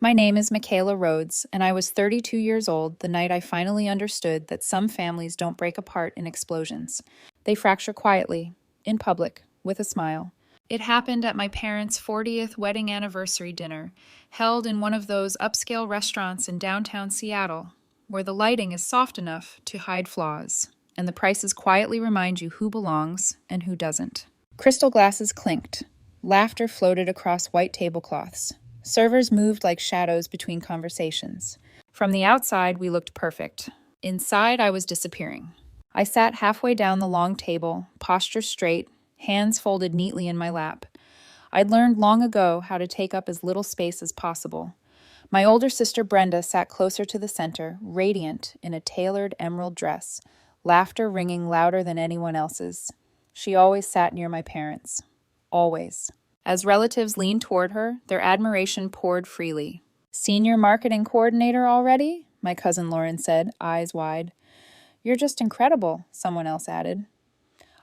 My name is Michaela Rhodes, and I was 32 years old the night I finally understood that some families don't break apart in explosions. They fracture quietly, in public, with a smile. It happened at my parents' 40th wedding anniversary dinner, held in one of those upscale restaurants in downtown Seattle, where the lighting is soft enough to hide flaws, and the prices quietly remind you who belongs and who doesn't. Crystal glasses clinked. Laughter floated across white tablecloths. Servers moved like shadows between conversations. From the outside, we looked perfect. Inside, I was disappearing. I sat halfway down the long table, posture straight, hands folded neatly in my lap. I'd learned long ago how to take up as little space as possible. My older sister Brenda sat closer to the center, radiant in a tailored emerald dress, laughter ringing louder than anyone else's. She always sat near my parents. Always. As relatives leaned toward her, their admiration poured freely. "Senior marketing coordinator already?" my cousin Lauren said, eyes wide. "You're just incredible," someone else added.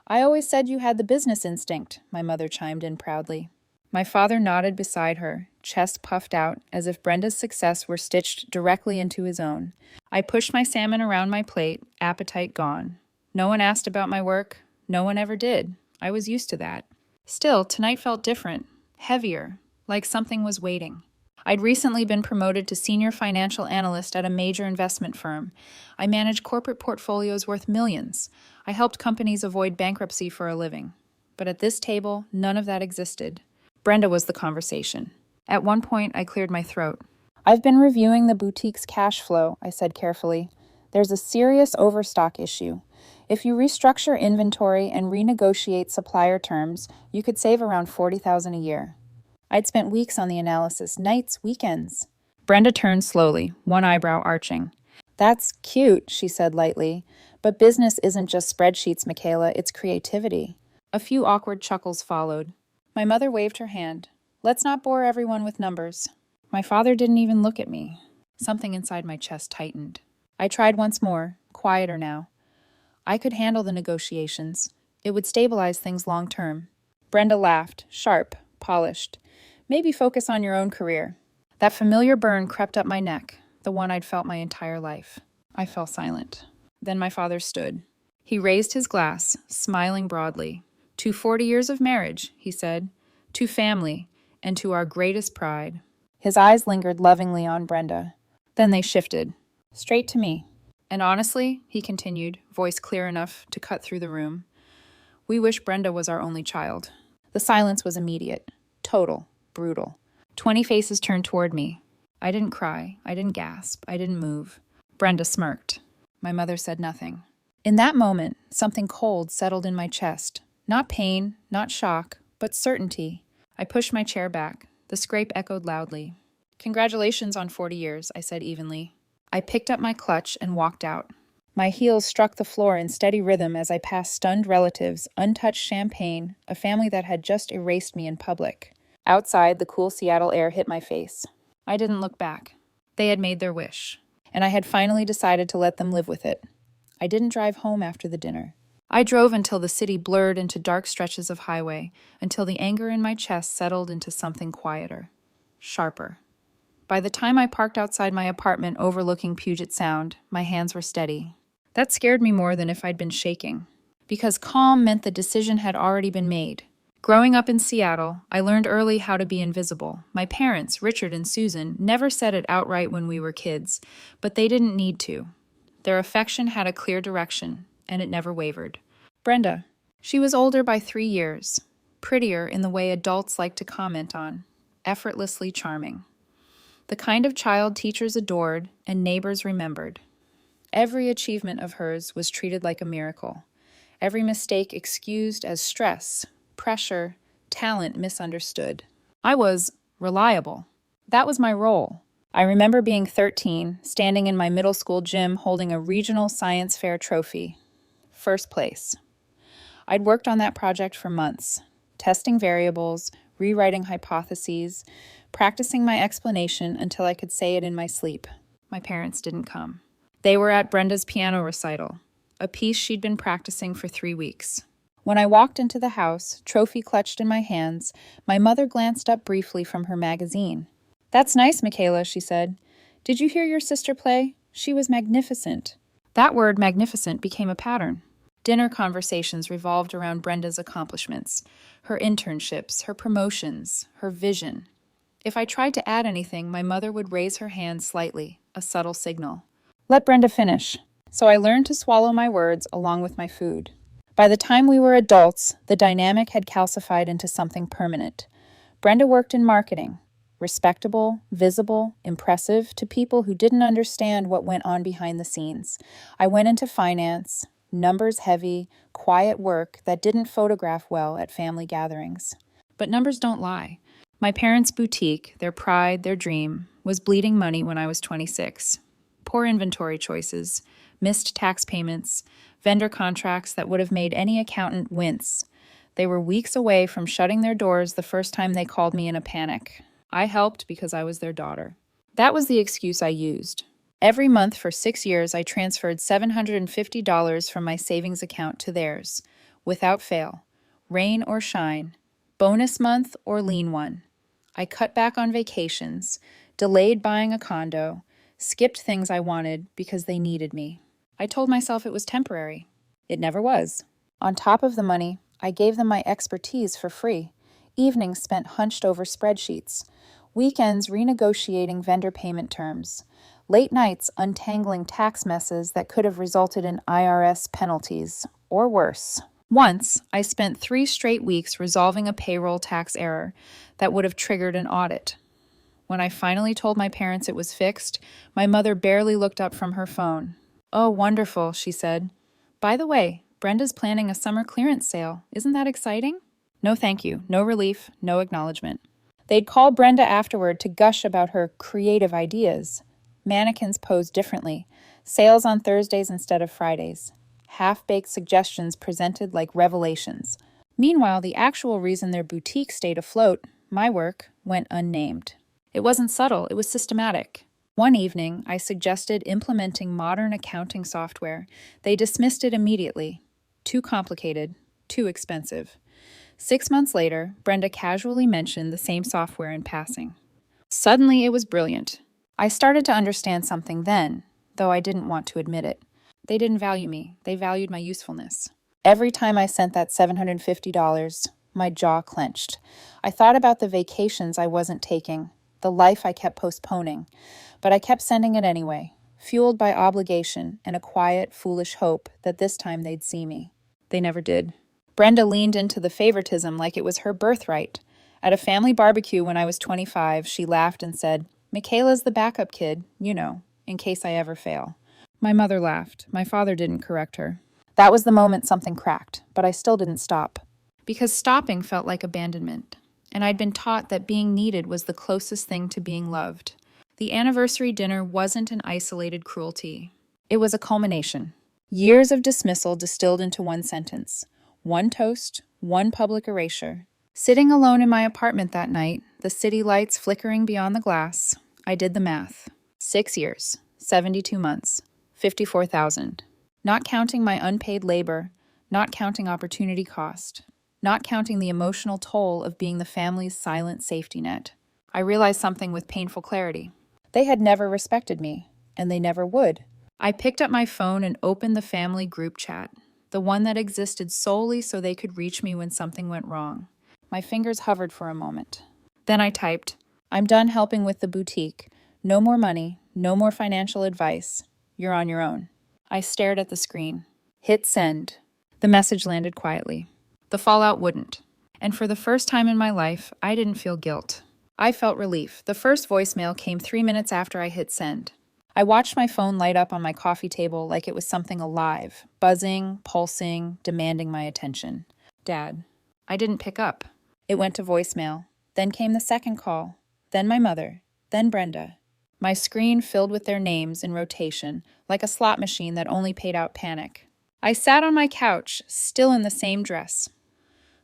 "I always said you had the business instinct," my mother chimed in proudly. My father nodded beside her, chest puffed out, as if Brenda's success were stitched directly into his own. I pushed my salmon around my plate, appetite gone. No one asked about my work. No one ever did. I was used to that. Still, tonight felt different, heavier, like something was waiting. I'd recently been promoted to senior financial analyst at a major investment firm. I managed corporate portfolios worth millions. I helped companies avoid bankruptcy for a living. But at this table, none of that existed. Brenda was the conversation. At one point, I cleared my throat. "I've been reviewing the boutique's cash flow," I said carefully. "There's a serious overstock issue. If you restructure inventory and renegotiate supplier terms, you could save around $40,000 a year." I'd spent weeks on the analysis, nights, weekends. Brenda turned slowly, one eyebrow arching. "That's cute," she said lightly. "But business isn't just spreadsheets, Michaela, it's creativity." A few awkward chuckles followed. My mother waved her hand. "Let's not bore everyone with numbers." My father didn't even look at me. Something inside my chest tightened. I tried once more, quieter now. I could handle the negotiations. It would stabilize things long term. Brenda laughed, sharp, polished. "Maybe focus on your own career." That familiar burn crept up my neck, the one I'd felt my entire life. I fell silent. Then my father stood. He raised his glass, smiling broadly. "To 40 years of marriage," he said. "To family, and to our greatest pride." His eyes lingered lovingly on Brenda. Then they shifted, straight to me. "And honestly," he continued, voice clear enough to cut through the room, "we wish Brenda was our only child." The silence was immediate, total, brutal. 20 faces turned toward me. I didn't cry, I didn't gasp, I didn't move. Brenda smirked. My mother said nothing. In that moment, something cold settled in my chest. Not pain, not shock, but certainty. I pushed my chair back. The scrape echoed loudly. "Congratulations on 40 years," I said evenly. I picked up my clutch and walked out. My heels struck the floor in steady rhythm as I passed stunned relatives, untouched champagne, a family that had just erased me in public. Outside, the cool Seattle air hit my face. I didn't look back. They had made their wish, and I had finally decided to let them live with it. I didn't drive home after the dinner. I drove until the city blurred into dark stretches of highway, until the anger in my chest settled into something quieter, sharper. By the time I parked outside my apartment overlooking Puget Sound, my hands were steady. That scared me more than if I'd been shaking, because calm meant the decision had already been made. Growing up in Seattle, I learned early how to be invisible. My parents, Richard and Susan, never said it outright when we were kids, but they didn't need to. Their affection had a clear direction, and it never wavered. Brenda. She was older by 3 years, prettier in the way adults like to comment on, effortlessly charming. The kind of child teachers adored and neighbors remembered. Every achievement of hers was treated like a miracle. Every mistake excused as stress, pressure, talent misunderstood. I was reliable. That was my role. I remember being 13, standing in my middle school gym holding a regional science fair trophy. First place. I'd worked on that project for months, testing variables, rewriting hypotheses, practicing my explanation until I could say it in my sleep. My parents didn't come. They were at Brenda's piano recital, a piece she'd been practicing for 3 weeks. When I walked into the house, trophy clutched in my hands, my mother glanced up briefly from her magazine. That's nice, Michaela, she said. Did you hear your sister play? She was magnificent. That word magnificent became a pattern. Dinner conversations revolved around Brenda's accomplishments, her internships, her promotions, her vision. If I tried to add anything, my mother would raise her hand slightly, a subtle signal. Let Brenda finish. So I learned to swallow my words along with my food. By the time we were adults, the dynamic had calcified into something permanent. Brenda worked in marketing, respectable, visible, impressive to people who didn't understand what went on behind the scenes. I went into finance, numbers heavy, quiet work that didn't photograph well at family gatherings. But numbers don't lie. My parents' boutique, their pride, their dream, was bleeding money when I was 26. Poor inventory choices, missed tax payments, vendor contracts that would have made any accountant wince. They were weeks away from shutting their doors the first time they called me in a panic. I helped because I was their daughter. That was the excuse I used. Every month for 6 years, I transferred $750 from my savings account to theirs, without fail, rain or shine, bonus month or lean one. I cut back on vacations, delayed buying a condo, skipped things I wanted because they needed me. I told myself it was temporary. It never was. On top of the money, I gave them my expertise for free. Evenings spent hunched over spreadsheets. Weekends renegotiating vendor payment terms. Late nights untangling tax messes that could have resulted in IRS penalties, or worse. Once, I spent 3 straight weeks resolving a payroll tax error that would have triggered an audit. When I finally told my parents it was fixed, my mother barely looked up from her phone. "Oh, wonderful," she said. "By the way, Brenda's planning a summer clearance sale. Isn't that exciting?" No thank you, no relief, no acknowledgement. They'd call Brenda afterward to gush about her creative ideas. Mannequins posed differently, sales on Thursdays instead of Fridays, half-baked suggestions presented like revelations. Meanwhile, the actual reason their boutique stayed afloat, my work, went unnamed. It wasn't subtle, it was systematic. One evening, I suggested implementing modern accounting software. They dismissed it immediately. Too complicated, too expensive. 6 months later, Brenda casually mentioned the same software in passing. Suddenly, it was brilliant. I started to understand something then, though I didn't want to admit it. They didn't value me. They valued my usefulness. Every time I sent that $750, my jaw clenched. I thought about the vacations I wasn't taking, the life I kept postponing, but I kept sending it anyway, fueled by obligation and a quiet, foolish hope that this time they'd see me. They never did. Brenda leaned into the favoritism like it was her birthright. At a family barbecue when I was 25, she laughed and said, "Michaela's the backup kid, in case I ever fail." My mother laughed. My father didn't correct her. That was the moment something cracked, but I still didn't stop. Because stopping felt like abandonment, and I'd been taught that being needed was the closest thing to being loved. The anniversary dinner wasn't an isolated cruelty. It was a culmination. Years of dismissal distilled into one sentence. One toast, one public erasure. Sitting alone in my apartment that night, the city lights flickering beyond the glass, I did the math. 6 years, 72 months, 54,000. Not counting my unpaid labor, not counting opportunity cost, not counting the emotional toll of being the family's silent safety net. I realized something with painful clarity. They had never respected me, and they never would. I picked up my phone and opened the family group chat, the one that existed solely so they could reach me when something went wrong. My fingers hovered for a moment. Then I typed, "I'm done helping with the boutique. No more money, no more financial advice. You're on your own." I stared at the screen. Hit send. The message landed quietly. The fallout wouldn't. And for the first time in my life, I didn't feel guilt. I felt relief. The first voicemail came 3 minutes after I hit send. I watched my phone light up on my coffee table like it was something alive, buzzing, pulsing, demanding my attention. "Dad." I didn't pick up. It went to voicemail. Then came the second call. Then my mother. Then Brenda. My screen filled with their names in rotation, like a slot machine that only paid out panic. I sat on my couch, still in the same dress.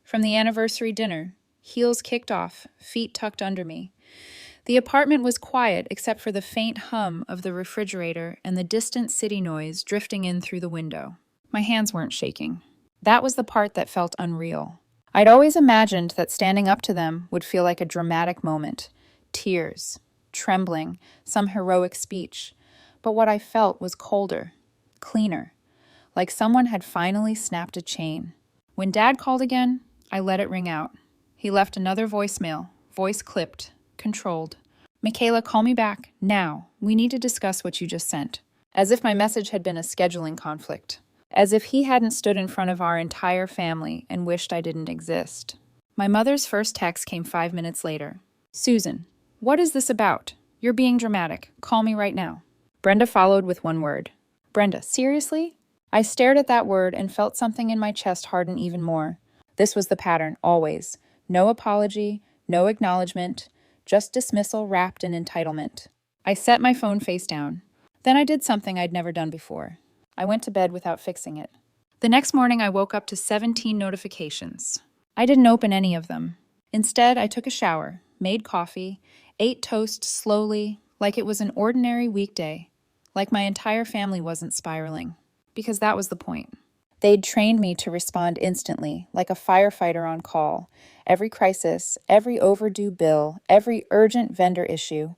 From the anniversary dinner, heels kicked off, feet tucked under me. The apartment was quiet except for the faint hum of the refrigerator and the distant city noise drifting in through the window. My hands weren't shaking. That was the part that felt unreal. I'd always imagined that standing up to them would feel like a dramatic moment. Tears. trembling, some heroic speech. But what I felt was colder, cleaner, like someone had finally snapped a chain. When Dad called again, I let it ring out. He left another voicemail, voice clipped, controlled. "Michaela, call me back, now. We need to discuss what you just sent." As if my message had been a scheduling conflict. As if he hadn't stood in front of our entire family and wished I didn't exist. My mother's first text came 5 minutes later. "Susan, what is this about? You're being dramatic. Call me right now." Brenda followed with one word. "Brenda, seriously?" I stared at that word and felt something in my chest harden even more. This was the pattern, always. No apology, no acknowledgement, just dismissal wrapped in entitlement. I set my phone face down. Then I did something I'd never done before. I went to bed without fixing it. The next morning, I woke up to 17 notifications. I didn't open any of them. Instead, I took a shower, made coffee, ate toast slowly, like it was an ordinary weekday, like my entire family wasn't spiraling. Because that was the point. They'd trained me to respond instantly, like a firefighter on call. Every crisis, every overdue bill, every urgent vendor issue.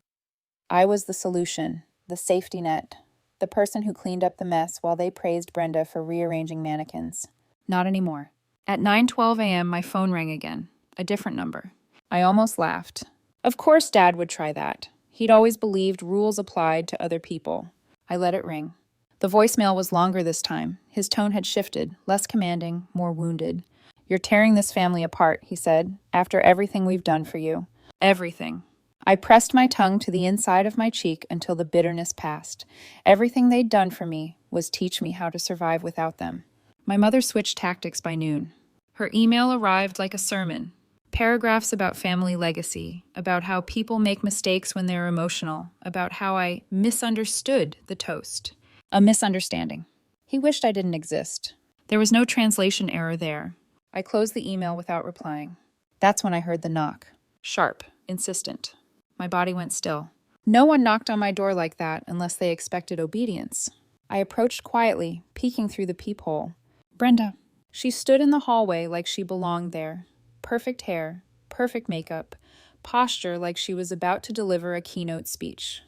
I was the solution, the safety net, the person who cleaned up the mess while they praised Brenda for rearranging mannequins. Not anymore. At 9:12 a.m., my phone rang again, a different number. I almost laughed. Of course Dad would try that. He'd always believed rules applied to other people. I let it ring. The voicemail was longer this time. His tone had shifted, less commanding, more wounded. "You're tearing this family apart," he said, "after everything we've done for you." Everything. I pressed my tongue to the inside of my cheek until the bitterness passed. Everything they'd done for me was teach me how to survive without them. My mother switched tactics by noon. Her email arrived like a sermon. Paragraphs about family legacy, about how people make mistakes when they're emotional, about how I misunderstood the toast. A misunderstanding. He wished I didn't exist. There was no translation error there. I closed the email without replying. That's when I heard the knock. Sharp, insistent. My body went still. No one knocked on my door like that unless they expected obedience. I approached quietly, peeking through the peephole. "Brenda." She stood in the hallway like she belonged there. Perfect hair, perfect makeup, posture like she was about to deliver a keynote speech.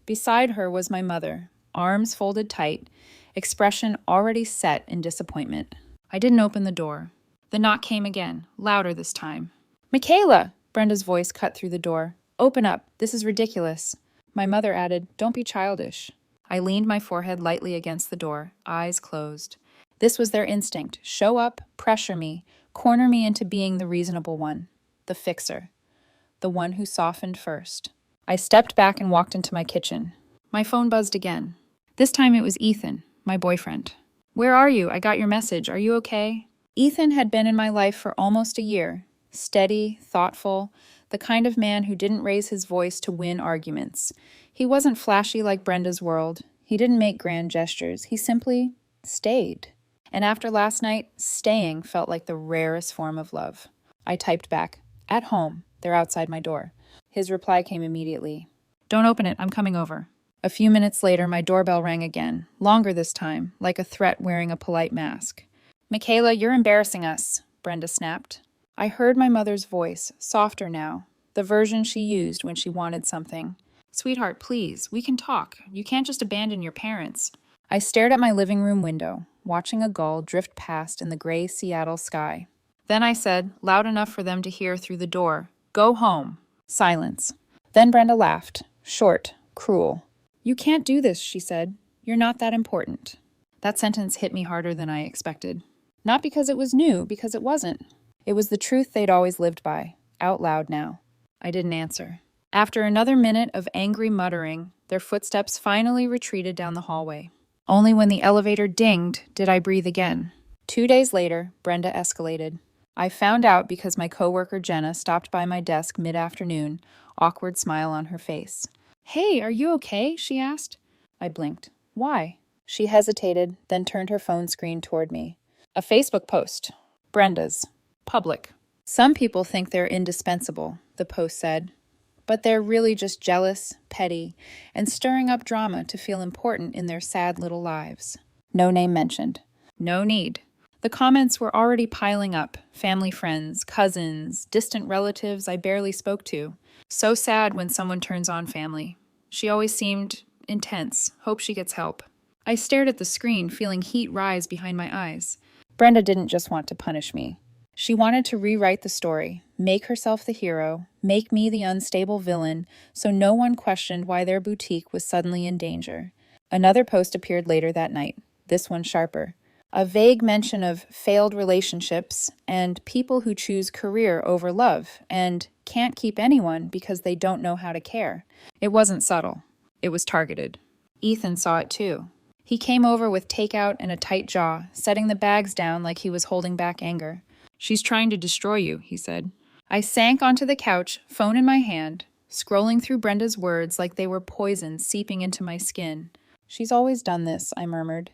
Beside her was my mother, arms folded tight, expression already set in disappointment. I didn't open the door. The knock came again, louder this time. "Michaela!" Brenda's voice cut through the door. "Open up. This is ridiculous." My mother added, "Don't be childish." I leaned my forehead lightly against the door, eyes closed. This was their instinct. Show up, pressure me, corner me into being the reasonable one, the fixer, the one who softened first. I stepped back and walked into my kitchen. My phone buzzed again. This time it was Ethan, my boyfriend. "Where are you? I got your message. Are you okay?" Ethan had been in my life for almost a year. Steady, thoughtful, the kind of man who didn't raise his voice to win arguments. He wasn't flashy like Brenda's world. He didn't make grand gestures. He simply stayed. And after last night, staying felt like the rarest form of love. I typed back, "At home. They're outside my door." His reply came immediately. "Don't open it. I'm coming over." A few minutes later, my doorbell rang again, longer this time, like a threat wearing a polite mask. "Michaela, you're embarrassing us," Brenda snapped. I heard my mother's voice, softer now, the version she used when she wanted something. "Sweetheart, please, we can talk. You can't just abandon your parents." I stared at my living room window, watching a gull drift past in the gray Seattle sky. Then I said, loud enough for them to hear through the door, "Go home." Silence. Then Brenda laughed, short, cruel. "You can't do this," she said. "You're not that important." That sentence hit me harder than I expected. Not because it was new, because it wasn't. It was the truth they'd always lived by, out loud now. I didn't answer. After another minute of angry muttering, their footsteps finally retreated down the hallway. Only when the elevator dinged did I breathe again. 2 days later, Brenda escalated. I found out because my coworker Jenna stopped by my desk mid-afternoon, awkward smile on her face. "Hey, are you okay?" she asked. I blinked. "Why?" She hesitated, then turned her phone screen toward me. "A Facebook post. Brenda's. Public. Some people think they're indispensable," the post said. "But they're really just jealous, petty, and stirring up drama to feel important in their sad little lives." No name mentioned. No need. The comments were already piling up: family friends, cousins, distant relatives I barely spoke to. So sad when someone turns on family. She always seemed intense. Hope she gets help. I stared at the screen, feeling heat rise behind my eyes. Brenda didn't just want to punish me. She wanted to rewrite the story, make herself the hero, make me the unstable villain, so no one questioned why their boutique was suddenly in danger. Another post appeared later that night, this one sharper. A vague mention of failed relationships and people who choose career over love and can't keep anyone because they don't know how to care. It wasn't subtle. It was targeted. Ethan saw it too. He came over with takeout and a tight jaw, setting the bags down like he was holding back anger. "She's trying to destroy you," he said. I sank onto the couch, phone in my hand, scrolling through Brenda's words like they were poison seeping into my skin. "She's always done this," I murmured.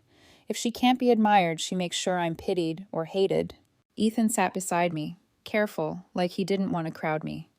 "If she can't be admired, she makes sure I'm pitied or hated." Ethan sat beside me, careful, like he didn't want to crowd me.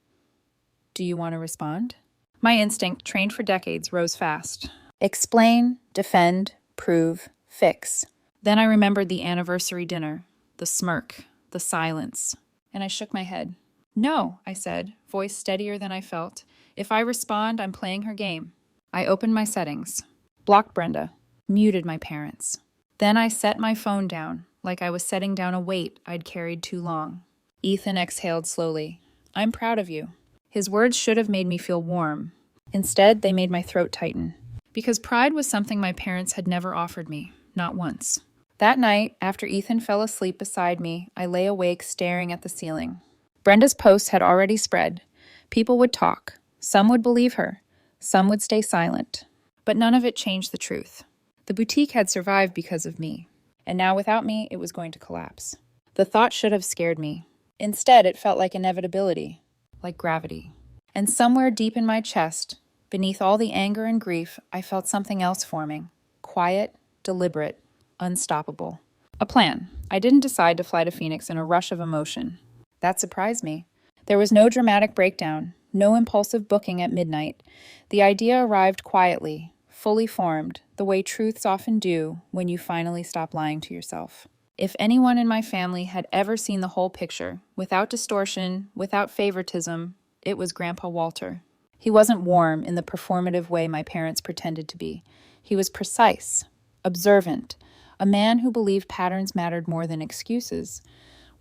"Do you want to respond?" My instinct, trained for decades, rose fast. Explain, defend, prove, fix. Then I remembered the anniversary dinner, the smirk, the silence, and I shook my head. "No," I said, voice steadier than I felt. "If I respond, I'm playing her game." I opened my settings, blocked Brenda, muted my parents. Then I set my phone down, like I was setting down a weight I'd carried too long. Ethan exhaled slowly. "I'm proud of you." His words should have made me feel warm. Instead, they made my throat tighten. Because pride was something my parents had never offered me, not once. That night, after Ethan fell asleep beside me, I lay awake staring at the ceiling. Brenda's posts had already spread. People would talk. Some would believe her. Some would stay silent. But none of it changed the truth. The boutique had survived because of me. And now without me, it was going to collapse. The thought should have scared me. Instead, it felt like inevitability, like gravity. And somewhere deep in my chest, beneath all the anger and grief, I felt something else forming. Quiet, deliberate, unstoppable. A plan. I didn't decide to fly to Phoenix in a rush of emotion. That surprised me. There was no dramatic breakdown, no impulsive booking at midnight. The idea arrived quietly, fully formed, the way truths often do when you finally stop lying to yourself. If anyone in my family had ever seen the whole picture, without distortion, without favoritism, it was Grandpa Walter. He wasn't warm in the performative way my parents pretended to be. He was precise, observant, a man who believed patterns mattered more than excuses.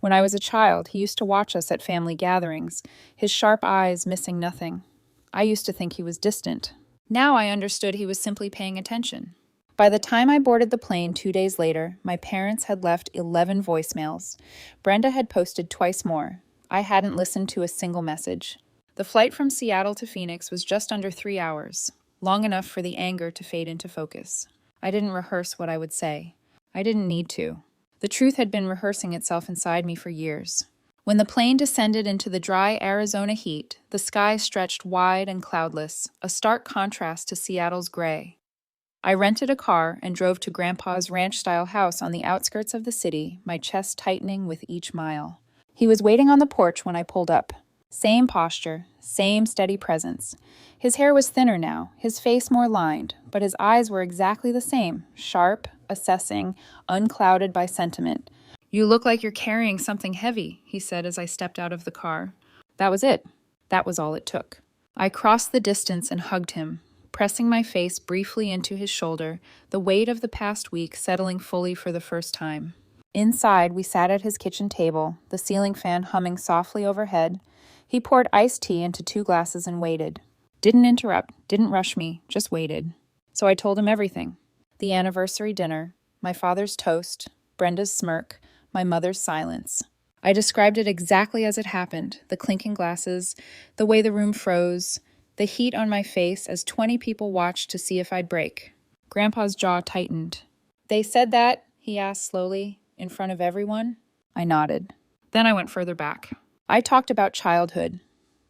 When I was a child, he used to watch us at family gatherings, his sharp eyes missing nothing. I used to think he was distant. Now I understood he was simply paying attention. By the time I boarded the plane 2 days later, my parents had left 11 voicemails. Brenda had posted twice more. I hadn't listened to a single message. The flight from Seattle to Phoenix was just under 3 hours, long enough for the anger to fade into focus. I didn't rehearse what I would say. I didn't need to. The truth had been rehearsing itself inside me for years. When the plane descended into the dry Arizona heat, the sky stretched wide and cloudless, a stark contrast to Seattle's gray. I rented a car and drove to Grandpa's ranch-style house on the outskirts of the city, my chest tightening with each mile. He was waiting on the porch when I pulled up. Same posture, same steady presence. His hair was thinner now, his face more lined, but his eyes were exactly the same, sharp, assessing, unclouded by sentiment. "You look like you're carrying something heavy," he said as I stepped out of the car. That was it. That was all it took. I crossed the distance and hugged him, pressing my face briefly into his shoulder, the weight of the past week settling fully for the first time. Inside, we sat at his kitchen table, the ceiling fan humming softly overhead. He poured iced tea into 2 glasses and waited. Didn't interrupt, didn't rush me, just waited. So I told him everything. The anniversary dinner, my father's toast, Brenda's smirk, my mother's silence. I described it exactly as it happened, the clinking glasses, the way the room froze, the heat on my face as 20 people watched to see if I'd break. Grandpa's jaw tightened. "They said that?" he asked slowly, in front of everyone. I nodded. Then I went further back. I talked about childhood,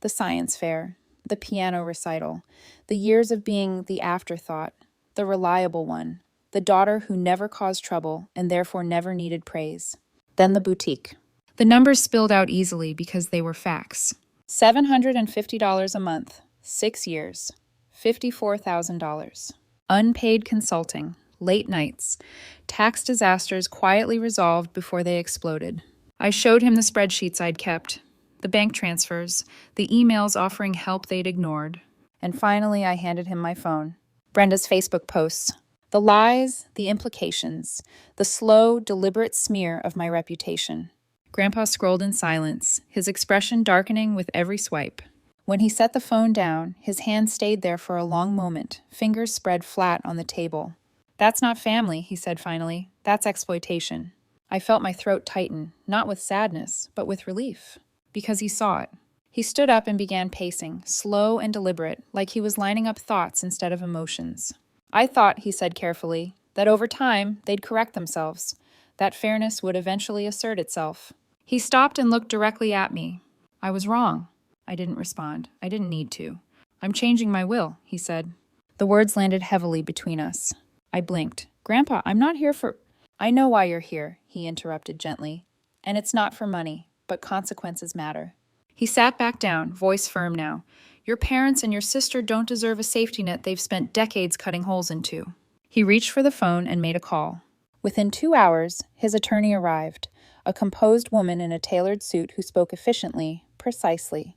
the science fair, the piano recital, the years of being the afterthought, the reliable one, the daughter who never caused trouble and therefore never needed praise. Then the boutique. The numbers spilled out easily because they were facts. $750 a month, 6 years, $54,000. Unpaid consulting, late nights, tax disasters quietly resolved before they exploded. I showed him the spreadsheets I'd kept, the bank transfers, the emails offering help they'd ignored. And finally, I handed him my phone. Brenda's Facebook posts. The lies, the implications, the slow, deliberate smear of my reputation. Grandpa scrolled in silence, his expression darkening with every swipe. When he set the phone down, his hand stayed there for a long moment, fingers spread flat on the table. "That's not family," he said finally. "That's exploitation." I felt my throat tighten, not with sadness, but with relief, because he saw it. He stood up and began pacing, slow and deliberate, like he was lining up thoughts instead of emotions. "I thought," he said carefully, "that over time they'd correct themselves, that fairness would eventually assert itself." He stopped and looked directly at me. "I was wrong." I didn't respond. I didn't need to. "I'm changing my will," he said. The words landed heavily between us. I blinked. "Grandpa, I'm not here for—" "I know why you're here," he interrupted gently. "And it's not for money, but consequences matter." He sat back down, voice firm now. "Your parents and your sister don't deserve a safety net they've spent decades cutting holes into." He reached for the phone and made a call. Within 2 hours, his attorney arrived, a composed woman in a tailored suit who spoke efficiently, precisely.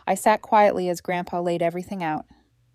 I sat quietly as Grandpa laid everything out.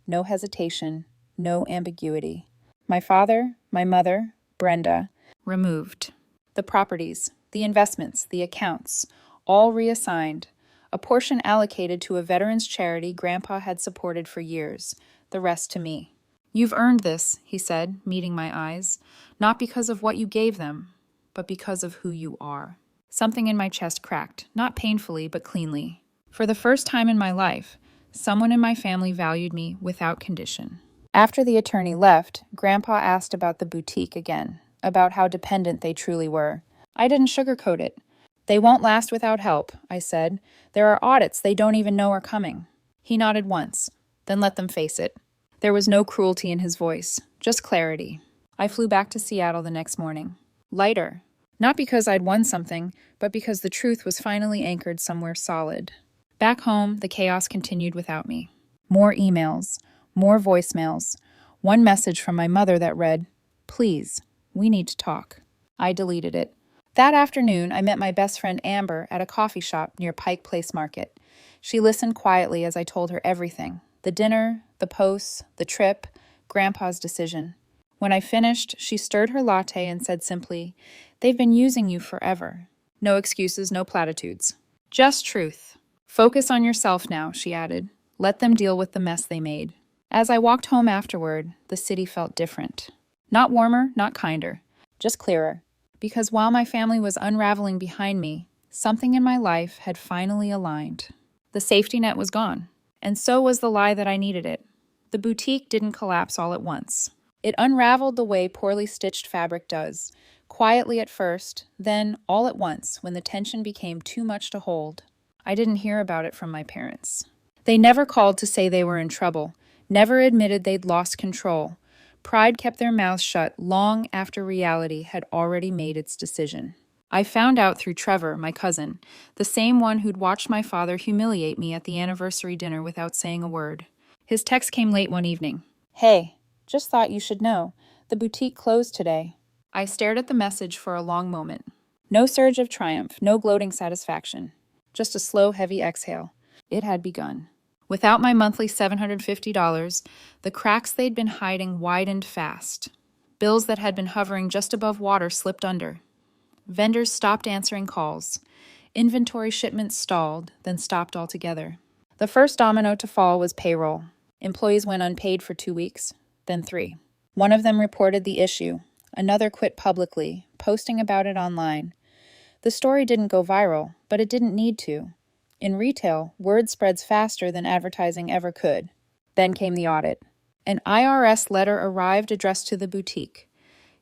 No hesitation, no ambiguity. My father, my mother, Brenda, removed. The properties, the investments, the accounts, all reassigned. A portion allocated to a veterans charity Grandpa had supported for years, the rest to me. "You've earned this," he said, meeting my eyes, "not because of what you gave them, but because of who you are." Something in my chest cracked, not painfully, but cleanly. For the first time in my life, someone in my family valued me without condition. After the attorney left, Grandpa asked about the boutique again, about how dependent they truly were. I didn't sugarcoat it. "They won't last without help," I said. "There are audits they don't even know are coming." He nodded once, then let them face it. There was no cruelty in his voice, just clarity. I flew back to Seattle the next morning. Lighter. Not because I'd won something, but because the truth was finally anchored somewhere solid. Back home, the chaos continued without me. More emails, more voicemails, one message from my mother that read, "Please, we need to talk." I deleted it. That afternoon, I met my best friend Amber at a coffee shop near Pike Place Market. She listened quietly as I told her everything. The dinner, the posts, the trip, Grandpa's decision. When I finished, she stirred her latte and said simply, "They've been using you forever." No excuses, no platitudes. Just truth. "Focus on yourself now," she added. "Let them deal with the mess they made." As I walked home afterward, the city felt different. Not warmer, not kinder, just clearer. Because while my family was unraveling behind me, something in my life had finally aligned. The safety net was gone, and so was the lie that I needed it. The boutique didn't collapse all at once. It unraveled the way poorly stitched fabric does, quietly at first, then all at once when the tension became too much to hold. I didn't hear about it from my parents. They never called to say they were in trouble, never admitted they'd lost control. Pride kept their mouths shut long after reality had already made its decision. I found out through Trevor, my cousin, the same one who'd watched my father humiliate me at the anniversary dinner without saying a word. His text came late one evening. "Hey, just thought you should know. The boutique closed today." I stared at the message for a long moment. No surge of triumph, no gloating satisfaction. Just a slow, heavy exhale. It had begun. Without my monthly $750, the cracks they'd been hiding widened fast. Bills that had been hovering just above water slipped under. Vendors stopped answering calls. Inventory shipments stalled, then stopped altogether. The first domino to fall was payroll. Employees went unpaid for 2 weeks, then 3. One of them reported the issue. Another quit publicly, posting about it online. The story didn't go viral, but it didn't need to. In retail, word spreads faster than advertising ever could. Then came the audit. An IRS letter arrived addressed to the boutique.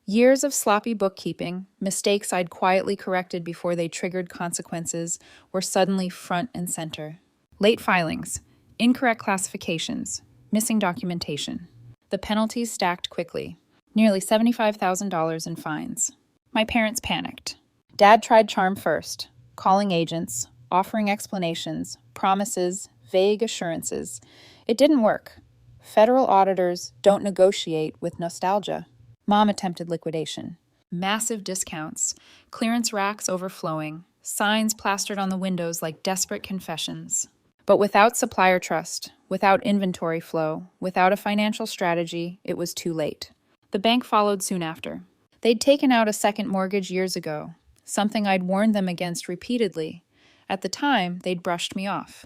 Years of sloppy bookkeeping, mistakes I'd quietly corrected before they triggered consequences, were suddenly front and center. Late filings, incorrect classifications, missing documentation. The penalties stacked quickly. Nearly $75,000 in fines. My parents panicked. Dad tried charm first, calling agents, offering explanations, promises, vague assurances. It didn't work. Federal auditors don't negotiate with nostalgia. Mom attempted liquidation. Massive discounts, clearance racks overflowing, signs plastered on the windows like desperate confessions. But without supplier trust, without inventory flow, without a financial strategy, it was too late. The bank followed soon after. They'd taken out a second mortgage years ago, something I'd warned them against repeatedly. At the time, they'd brushed me off.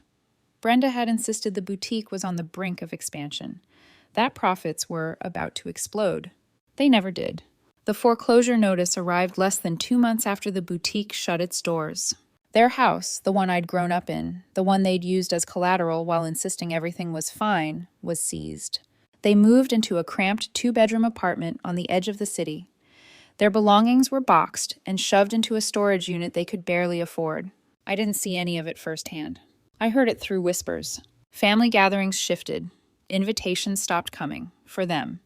Brenda had insisted the boutique was on the brink of expansion, that profits were about to explode. They never did. The foreclosure notice arrived less than 2 months after the boutique shut its doors. Their house, the one I'd grown up in, the one they'd used as collateral while insisting everything was fine, was seized. They moved into a cramped 2-bedroom apartment on the edge of the city. Their belongings were boxed and shoved into a storage unit they could barely afford. I didn't see any of it firsthand. I heard it through whispers. Family gatherings shifted. Invitations stopped coming, for them.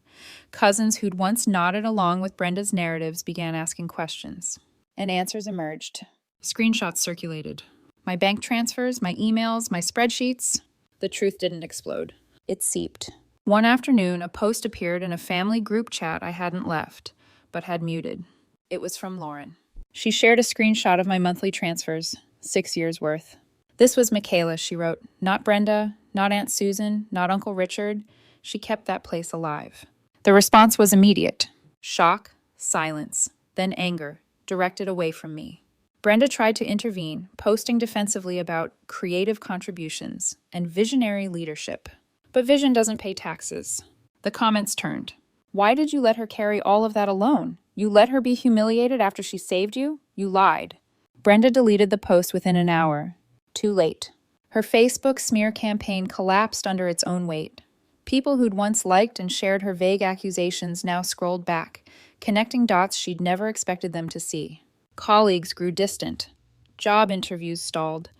Cousins who'd once nodded along with Brenda's narratives began asking questions. And answers emerged. Screenshots circulated. My bank transfers, my emails, my spreadsheets. The truth didn't explode. It seeped. One afternoon, a post appeared in a family group chat I hadn't left, but had muted. It was from Lauren. She shared a screenshot of my monthly transfers, 6 years' worth. This was Michaela, she wrote. Not Brenda, not Aunt Susan, not Uncle Richard. She kept that place alive. The response was immediate. Shock, silence, then anger, directed away from me. Brenda tried to intervene, posting defensively about creative contributions and visionary leadership. But vision doesn't pay taxes. The comments turned. Why did you let her carry all of that alone? You let her be humiliated after she saved you? You lied. Brenda deleted the post within an hour. Too late. Her Facebook smear campaign collapsed under its own weight. People who'd once liked and shared her vague accusations now scrolled back, connecting dots she'd never expected them to see. Colleagues grew distant. Job interviews stalled.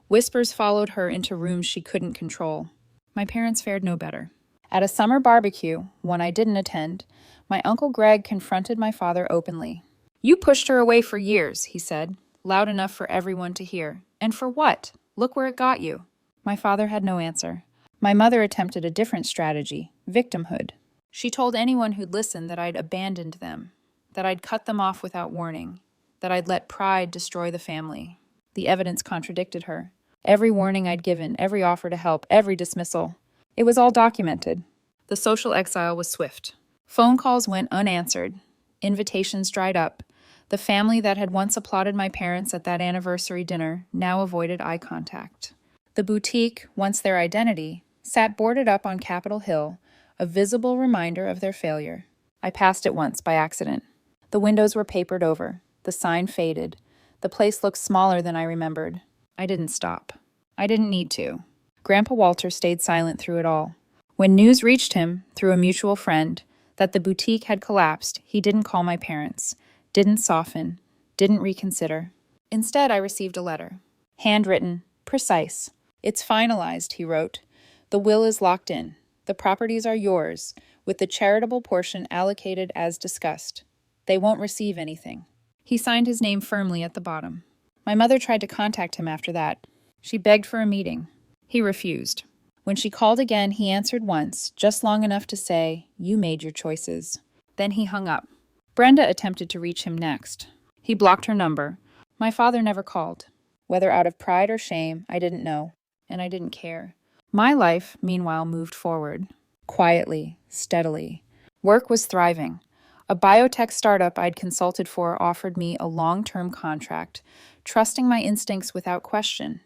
Whispers followed her into rooms she couldn't control. My parents fared no better. At a summer barbecue, one I didn't attend, my Uncle Greg confronted my father openly. You pushed her away for years, he said, loud enough for everyone to hear. And for what? Look where it got you. My father had no answer. My mother attempted a different strategy, victimhood. She told anyone who'd listen that I'd abandoned them, that I'd cut them off without warning, that I'd let pride destroy the family. The evidence contradicted her. Every warning I'd given, every offer to help, every dismissal. It was all documented. The social exile was swift. Phone calls went unanswered. Invitations dried up. The family that had once applauded my parents at that anniversary dinner now avoided eye contact. The boutique, once their identity, sat boarded up on Capitol Hill, a visible reminder of their failure. I passed it once by accident. The windows were papered over. The sign faded. The place looked smaller than I remembered. I didn't stop. I didn't need to. Grandpa Walter stayed silent through it all. When news reached him, through a mutual friend, that the boutique had collapsed, he didn't call my parents, didn't soften, didn't reconsider. Instead, I received a letter. Handwritten, precise. It's finalized, he wrote. The will is locked in. The properties are yours, with the charitable portion allocated as discussed. They won't receive anything. He signed his name firmly at the bottom. My mother tried to contact him after that. She begged for a meeting. He refused. When she called again, he answered once, just long enough to say, "You made your choices." Then he hung up. Brenda attempted to reach him next. He blocked her number. My father never called. Whether out of pride or shame, I didn't know, and I didn't care. My life, meanwhile, moved forward. Quietly, steadily. Work was thriving. A biotech startup I'd consulted for offered me a long-term contract, trusting my instincts without question.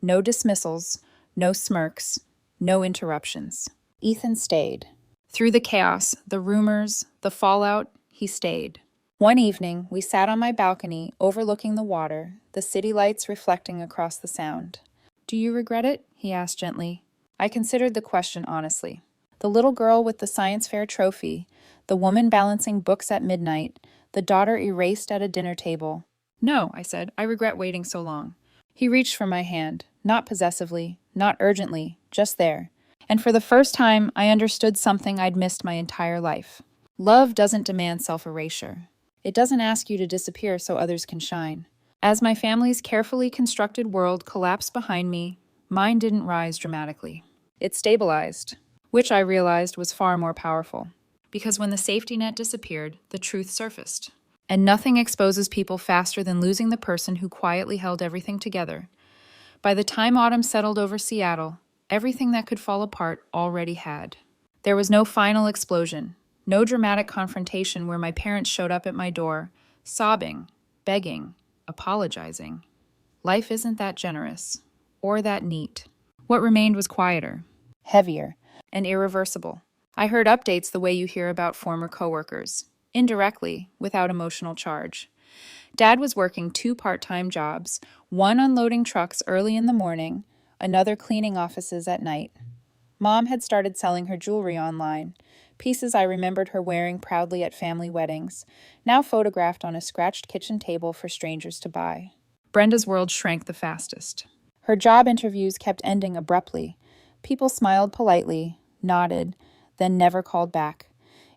No dismissals, no smirks, no interruptions. Ethan stayed. Through the chaos, the rumors, the fallout, he stayed. One evening, we sat on my balcony overlooking the water, the city lights reflecting across the sound. "Do you regret it?" he asked gently. I considered the question honestly. The little girl with the science fair trophy, the woman balancing books at midnight, the daughter erased at a dinner table. "No," I said, "I regret waiting so long." He reached for my hand, not possessively, not urgently, just there. And for the first time, I understood something I'd missed my entire life. Love doesn't demand self-erasure. It doesn't ask you to disappear so others can shine. As my family's carefully constructed world collapsed behind me, mine didn't rise dramatically. It stabilized, which I realized was far more powerful. Because when the safety net disappeared, the truth surfaced. And nothing exposes people faster than losing the person who quietly held everything together. By the time autumn settled over Seattle, everything that could fall apart already had. There was no final explosion, no dramatic confrontation where my parents showed up at my door, sobbing, begging, apologizing. Life isn't that generous, or that neat. What remained was quieter, heavier, and irreversible. I heard updates the way you hear about former coworkers, indirectly, without emotional charge. Dad was working 2 part-time jobs, one unloading trucks early in the morning, another cleaning offices at night. Mom had started selling her jewelry online, pieces I remembered her wearing proudly at family weddings, now photographed on a scratched kitchen table for strangers to buy. Brenda's world shrank the fastest. Her job interviews kept ending abruptly. People smiled politely, nodded, then never called back.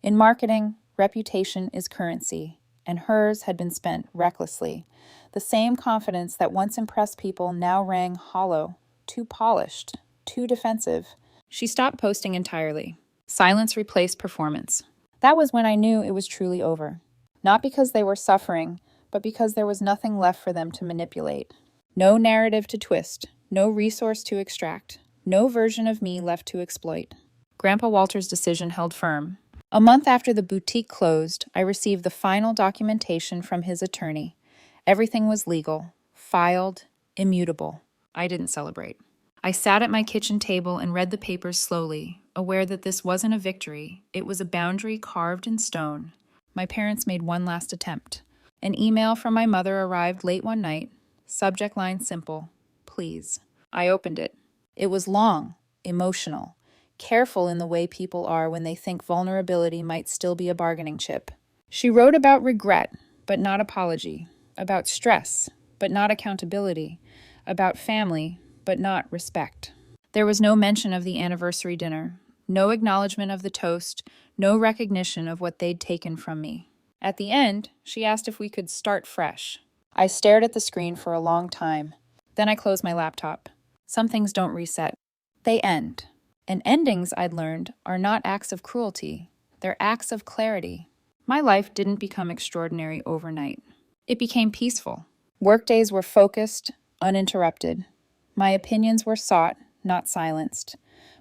In marketing, reputation is currency, and hers had been spent recklessly. The same confidence that once impressed people now rang hollow, too polished, too defensive. She stopped posting entirely. Silence replaced performance. That was when I knew it was truly over. Not because they were suffering, but because there was nothing left for them to manipulate. No narrative to twist, no resource to extract, no version of me left to exploit. Grandpa Walter's decision held firm. A month after the boutique closed, I received the final documentation from his attorney. Everything was legal, filed, immutable. I didn't celebrate. I sat at my kitchen table and read the papers slowly, aware that this wasn't a victory, it was a boundary carved in stone. My parents made one last attempt. An email from my mother arrived late one night. Subject line simple, please. I opened it. It was long, emotional, careful in the way people are when they think vulnerability might still be a bargaining chip. She wrote about regret, but not apology, about stress, but not accountability, about family, but not respect. There was no mention of the anniversary dinner, no acknowledgement of the toast, no recognition of what they'd taken from me. At the end, she asked if we could start fresh. I stared at the screen for a long time. Then I closed my laptop. Some things don't reset. They end. And endings, I'd learned, are not acts of cruelty. They're acts of clarity. My life didn't become extraordinary overnight. It became peaceful. Workdays were focused, uninterrupted. My opinions were sought, not silenced.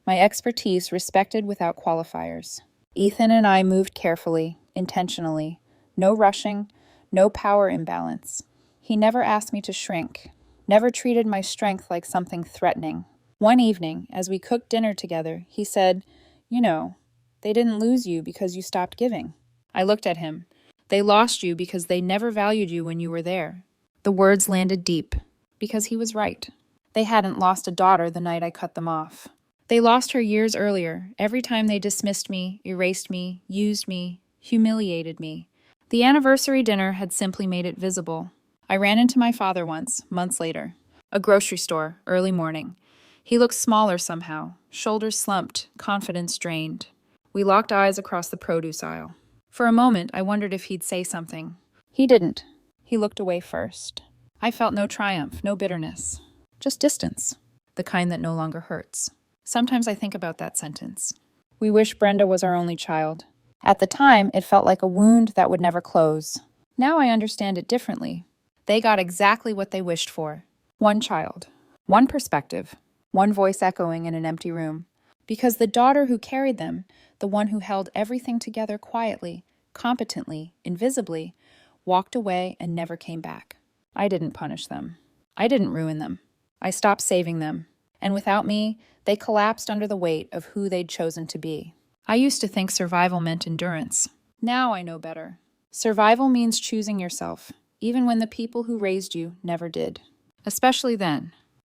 My expertise respected without qualifiers. Ethan and I moved carefully, intentionally. No rushing, no power imbalance. He never asked me to shrink, never treated my strength like something threatening. One evening, as we cooked dinner together, he said, "You know, they didn't lose you because you stopped giving." I looked at him. "They lost you because they never valued you when you were there." The words landed deep, because he was right. They hadn't lost a daughter the night I cut them off. They lost her years earlier, every time they dismissed me, erased me, used me, humiliated me. The anniversary dinner had simply made it visible. I ran into my father once, months later. A grocery store, early morning. He looked smaller somehow, shoulders slumped, confidence drained. We locked eyes across the produce aisle. For a moment, I wondered if he'd say something. He didn't. He looked away first. I felt no triumph, no bitterness. Just distance, the kind that no longer hurts. Sometimes I think about that sentence. We wish Brenda was our only child. At the time, it felt like a wound that would never close. Now I understand it differently. They got exactly what they wished for. One child, one perspective, one voice echoing in an empty room. Because the daughter who carried them, the one who held everything together quietly, competently, invisibly, walked away and never came back. I didn't punish them. I didn't ruin them. I stopped saving them. And without me, they collapsed under the weight of who they'd chosen to be. I used to think survival meant endurance. Now I know better. Survival means choosing yourself, even when the people who raised you never did. Especially then,